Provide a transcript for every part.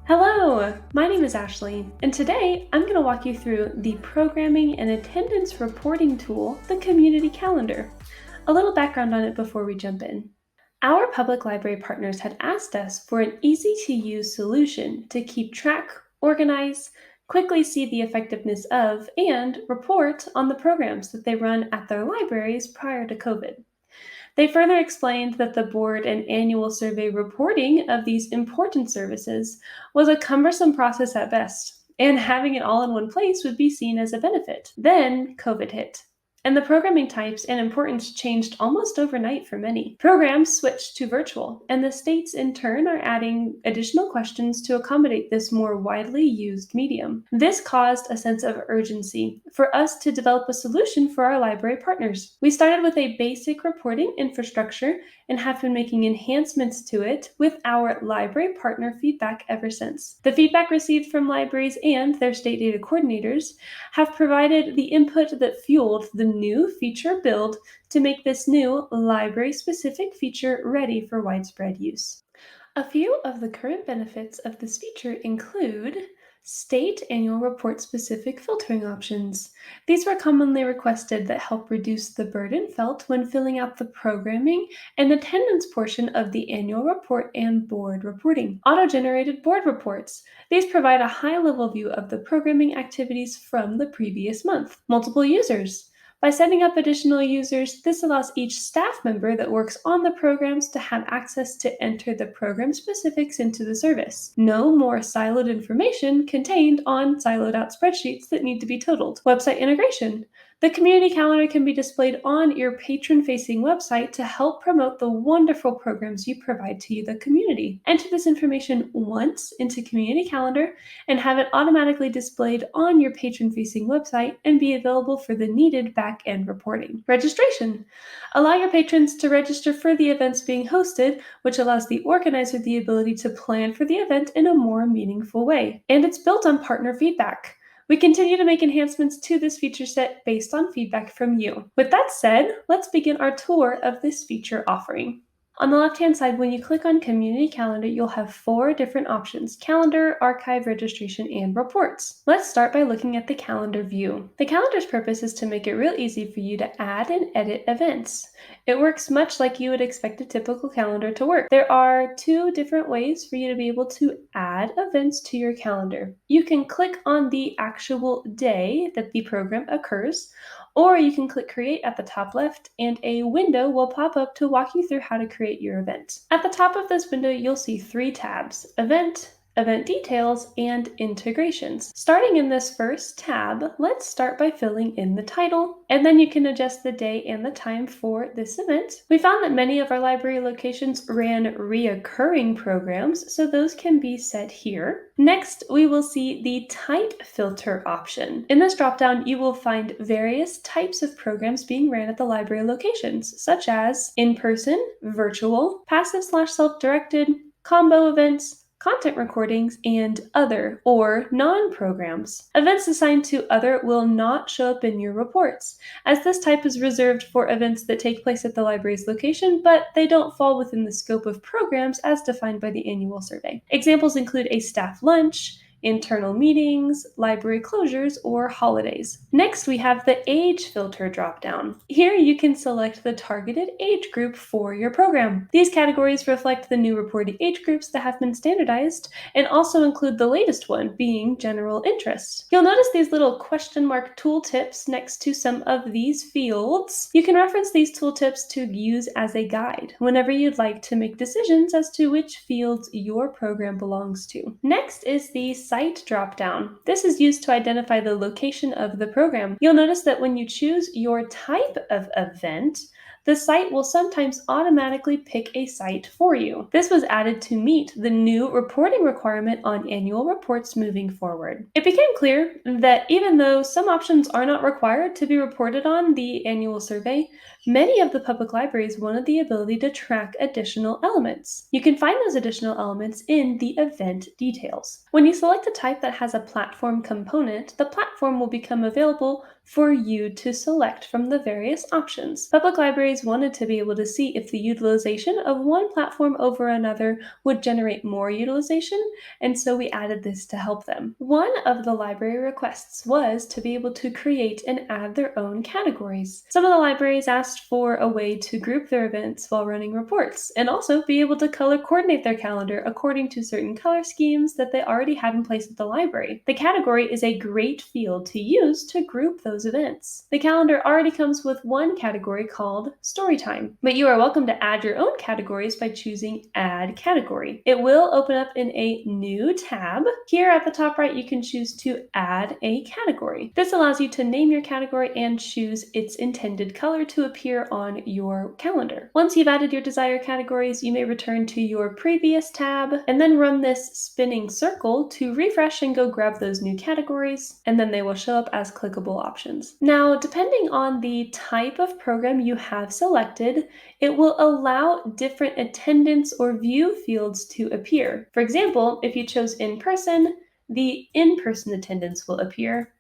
Hello, my name is Ashleigh, and today I'm going to walk you through the programming and attendance reporting tool, the Community Calendar. A little background on it before we jump in. Our public library partners had asked us for an easy to use solution to keep track, organize, quickly see the effectiveness of, and report on the programs that they run at their libraries prior to COVID. They further explained that the board and annual survey reporting of these important services was a cumbersome process at best, and having it all in one place would be seen as a benefit. Then COVID hit, and the programming types and importance changed almost overnight for many. Programs switched to virtual, and the states in turn are adding additional questions to accommodate this more widely used medium. This caused a sense of urgency for us to develop a solution for our library partners. We started with a basic reporting infrastructure and have been making enhancements to it with our library partner feedback ever since. The feedback received from libraries and their state data coordinators have provided the input that fueled the new feature build to make this new library-specific feature ready for widespread use. A few of the current benefits of this feature include state annual report specific filtering options. These were commonly requested that help reduce the burden felt when filling out the programming and attendance portion of the annual report and board reporting. Auto-generated board reports. These provide a high-level view of the programming activities from the previous month. Multiple users. By setting up additional users, this allows each staff member that works on the programs to have access to enter the program specifics into the service. No more siloed information contained on siloed out spreadsheets that need to be totaled. Website integration. The community calendar can be displayed on your patron-facing website to help promote the wonderful programs you provide to the community. Enter this information once into Community Calendar and have it automatically displayed on your patron-facing website and be available for the needed back-end reporting. Registration. Allow your patrons to register for the events being hosted, which allows the organizer the ability to plan for the event in a more meaningful way. And it's built on partner feedback. We continue to make enhancements to this feature set based on feedback from you. With that said, let's begin our tour of this feature offering. On the left-hand side, when you click on Community Calendar, you'll have 4 different options: Calendar, Archive, Registration, and Reports. Let's start by looking at the Calendar view. The calendar's purpose is to make it real easy for you to add and edit events. It works much like you would expect a typical calendar to work. There are 2 different ways for you to be able to add events to your calendar. You can click on the actual day that the program occurs, or you can click Create at the top left, and a window will pop up to walk you through how to create your event. At the top of this window, you'll see 3 tabs: Event, Event Details, and Integrations. Starting in this first tab, let's start by filling in the title, and then you can adjust the day and the time for this event. We found that many of our library locations ran reoccurring programs, so those can be set here. Next, we will see the Type Filter option. In this dropdown, you will find various types of programs being ran at the library locations, such as in-person, virtual, passive/self-directed, combo events, content recordings, and other or non-programs. Events assigned to other will not show up in your reports, as this type is reserved for events that take place at the library's location, but they don't fall within the scope of programs as defined by the annual survey. Examples include a staff lunch, internal meetings, library closures, or holidays. Next, we have the age filter dropdown. Here you can select the targeted age group for your program. These categories reflect the new reporting age groups that have been standardized and also include the latest one, being general interest. You'll notice these little question mark tooltips next to some of these fields. You can reference these tooltips to use as a guide whenever you'd like to make decisions as to which fields your program belongs to. Next is the Site dropdown. This is used to identify the location of the program. You'll notice that when you choose your type of event, the site will sometimes automatically pick a site for you. This was added to meet the new reporting requirement on annual reports moving forward. It became clear that even though some options are not required to be reported on the annual survey, many of the public libraries wanted the ability to track additional elements. You can find those additional elements in the event details. When you select a type that has a platform component, the platform will become available for you to select from the various options. Public libraries wanted to be able to see if the utilization of one platform over another would generate more utilization, and so we added this to help them. One of the library requests was to be able to create and add their own categories. Some of the libraries asked for a way to group their events while running reports, and also be able to color coordinate their calendar according to certain color schemes that they already had in place at the library. The category is a great field to use to group those events. The calendar already comes with one category called Storytime, but you are welcome to add your own categories by choosing Add Category. It will open up in a new tab. Here at the top right, you can choose to add a category. This allows you to name your category and choose its intended color to appear on your calendar. Once you've added your desired categories, you may return to your previous tab and then run this spinning circle to refresh and go grab those new categories, and then they will show up as clickable options. Now, depending on the type of program you have selected, it will allow different attendance or view fields to appear. For example, if you chose in-person, the in-person attendance will appear.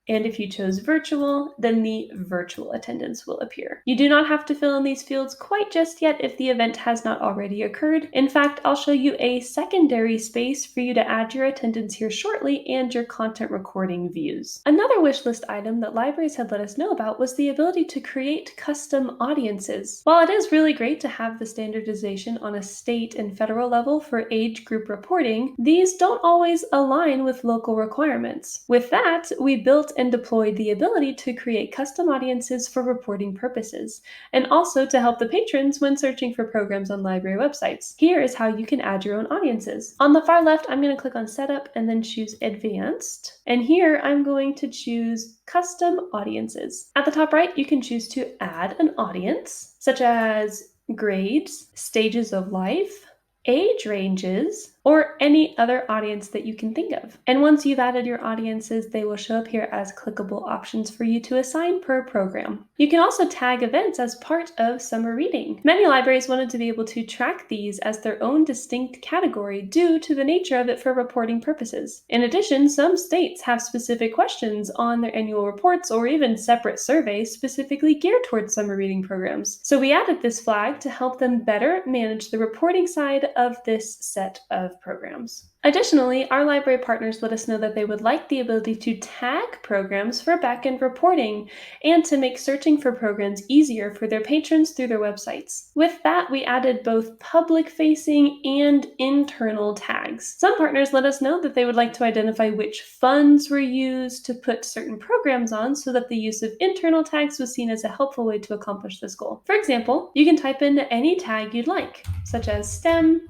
And if you chose virtual, then the virtual attendance will appear. You do not have to fill in these fields quite just yet if the event has not already occurred. In fact, I'll show you a secondary space for you to add your attendance here shortly and your content recording views. Another wish list item that libraries had let us know about was the ability to create custom audiences. While it is really great to have the standardization on a state and federal level for age group reporting, these don't always align with local requirements. With that, we built and deployed the ability to create custom audiences for reporting purposes, and also to help the patrons when searching for programs on library websites. Here is how you can add your own audiences. On the far left, I'm going to click on Setup and then choose Advanced, and here I'm going to choose Custom Audiences. At the top right, you can choose to add an audience, such as grades, stages of life, age ranges, or any other audience that you can think of. And once you've added your audiences, they will show up here as clickable options for you to assign per program. You can also tag events as part of summer reading. Many libraries wanted to be able to track these as their own distinct category due to the nature of it for reporting purposes. In addition, some states have specific questions on their annual reports or even separate surveys specifically geared towards summer reading programs. So we added this flag to help them better manage the reporting side of this set of programs. Additionally, our library partners let us know that they would like the ability to tag programs for back-end reporting and to make searching for programs easier for their patrons through their websites. With that, we added both public-facing and internal tags. Some partners let us know that they would like to identify which funds were used to put certain programs on so that the use of internal tags was seen as a helpful way to accomplish this goal. For example, you can type in any tag you'd like, such as STEM,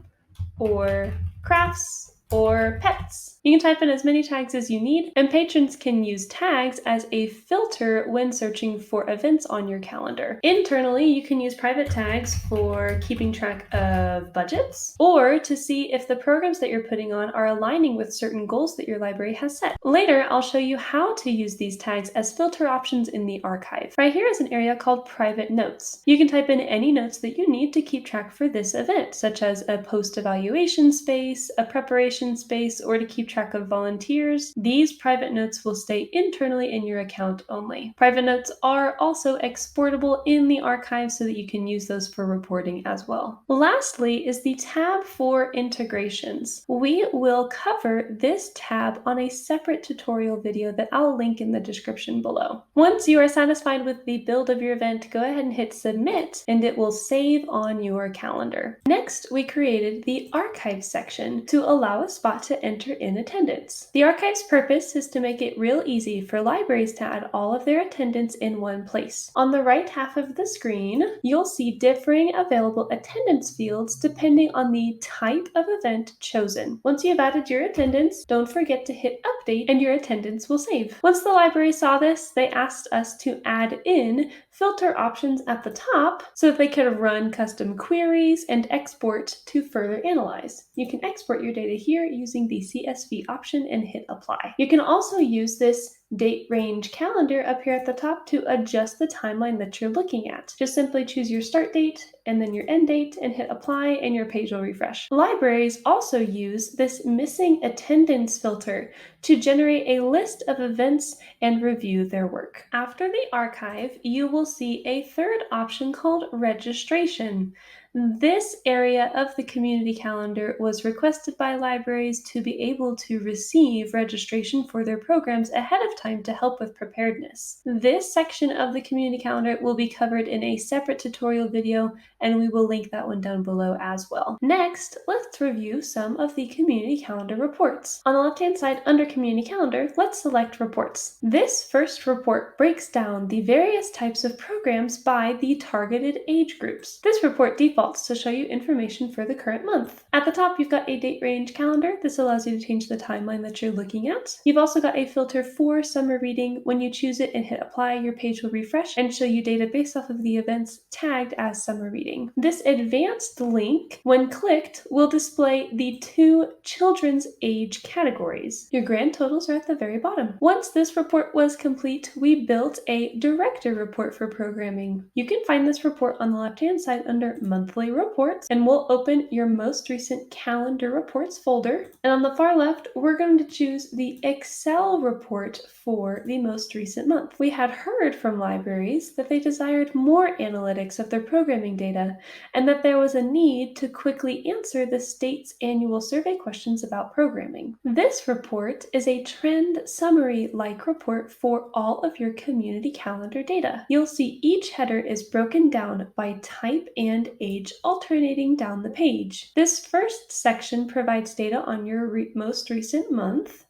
or crafts, or pets. You can type in as many tags as you need, and patrons can use tags as a filter when searching for events on your calendar. Internally, you can use private tags for keeping track of budgets, or to see if the programs that you're putting on are aligning with certain goals that your library has set. Later, I'll show you how to use these tags as filter options in the archive. Right here is an area called Private Notes. You can type in any notes that you need to keep track for this event, such as a post-evaluation space, a preparation space, or to keep track of volunteers. These private notes will stay internally in your account only. Private notes are also exportable in the archive so that you can use those for reporting as well. Lastly is the tab for integrations. We will cover this tab on a separate tutorial video that I'll link in the description below. Once you are satisfied with the build of your event, go ahead and hit submit and it will save on your calendar. Next, we created the archive section to allow a spot to enter in attendance. The archive's purpose is to make it real easy for libraries to add all of their attendance in one place. On the right half of the screen, you'll see differing available attendance fields depending on the type of event chosen. Once you've added your attendance, don't forget to hit update and your attendance will save. Once the library saw this, they asked us to add in filter options at the top so that they could run custom queries and export to further analyze. You can export your data here using the CSV option and hit apply. You can also use this date range calendar up here at the top to adjust the timeline that you're looking at. Just simply choose your start date and then your end date and hit apply and your page will refresh. Libraries also use this missing attendance filter to generate a list of events and review their work. After the archive, you will see a third option called registration. This area of the community calendar was requested by libraries to be able to receive registration for their programs ahead of time to help with preparedness. This section of the community calendar will be covered in a separate tutorial video, and we will link that one down below as well. Next, let's review some of the community calendar reports. On the left-hand side under community calendar, let's select reports. This first report breaks down the various types of programs by the targeted age groups. This report defaults to show you information for the current month. At the top, you've got a date range calendar. This allows you to change the timeline that you're looking at. You've also got a filter for summer reading. When you choose it and hit apply, your page will refresh and show you data based off of the events tagged as summer reading. This advanced link, when clicked, will display the 2 children's age categories. Your grand totals are at the very bottom. Once this report was complete, we built a director report for programming. You can find this report on the left-hand side under monthly reports, and we'll open your most recent calendar reports folder. And on the far left, we're going to choose the Excel report for the most recent month. We had heard from libraries that they desired more analytics of their programming data, and that there was a need to quickly answer the state's annual survey questions about programming. This report is a trend summary-like report for all of your community calendar data. You'll see each header is broken down by type and age, alternating down the page. This first section provides data on your most recent month,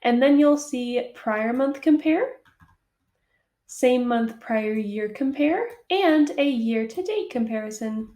and then you'll see prior month compare, same month prior year compare, and a year-to-date comparison.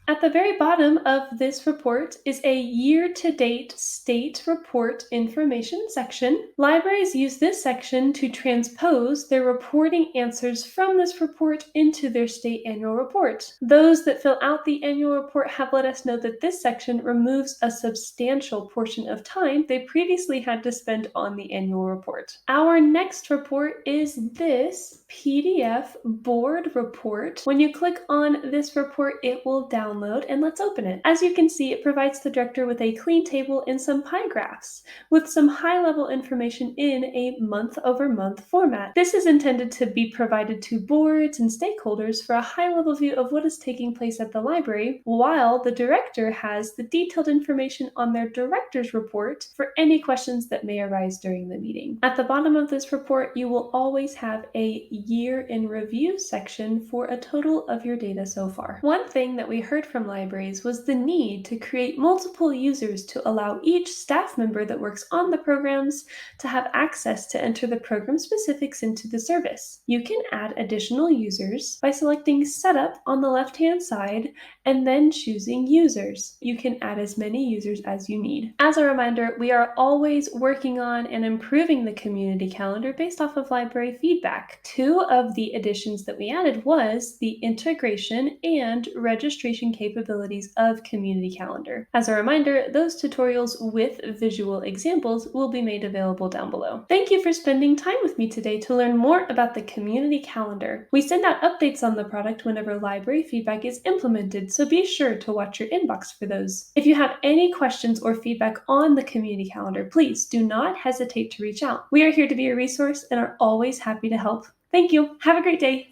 At the very bottom of this report is a year-to-date state report information section. Libraries use this section to transpose their reporting answers from this report into their state annual report. Those that fill out the annual report have let us know that this section removes a substantial portion of time they previously had to spend on the annual report. Our next report is this PDF board report. When you click on this report, it will download, and let's open it. As you can see, it provides the director with a clean table and some pie graphs with some high-level information in a month-over-month format. This is intended to be provided to boards and stakeholders for a high-level view of what is taking place at the library, while the director has the detailed information on their director's report for any questions that may arise during the meeting. At the bottom of this report, you will always have a year in review section for a total of your data so far. One thing that we heard from libraries was the need to create multiple users to allow each staff member that works on the programs to have access to enter the program specifics into the service. You can add additional users by selecting Setup on the left-hand side and then choosing Users. You can add as many users as you need. As a reminder, we are always working on and improving the community calendar based off of library feedback. 2 of the additions that we added was the integration and registration capabilities of community calendar. As a reminder, those tutorials with visual examples will be made available down below. Thank you for spending time with me today to learn more about the community calendar. We send out updates on the product whenever library feedback is implemented, so be sure to watch your inbox for those. If you have any questions or feedback on the community calendar, please do not hesitate to reach out. We are here to be a resource and are always happy to help. Thank you. Have a great day.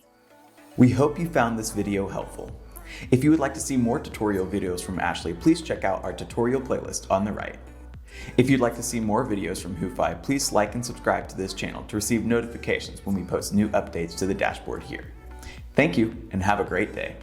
We hope you found this video helpful. If you would like to see more tutorial videos from Ashleigh, please check out our tutorial playlist on the right. If you'd like to see more videos from WhoFi, please like and subscribe to this channel to receive notifications when we post new updates to the dashboard here. Thank you and have a great day.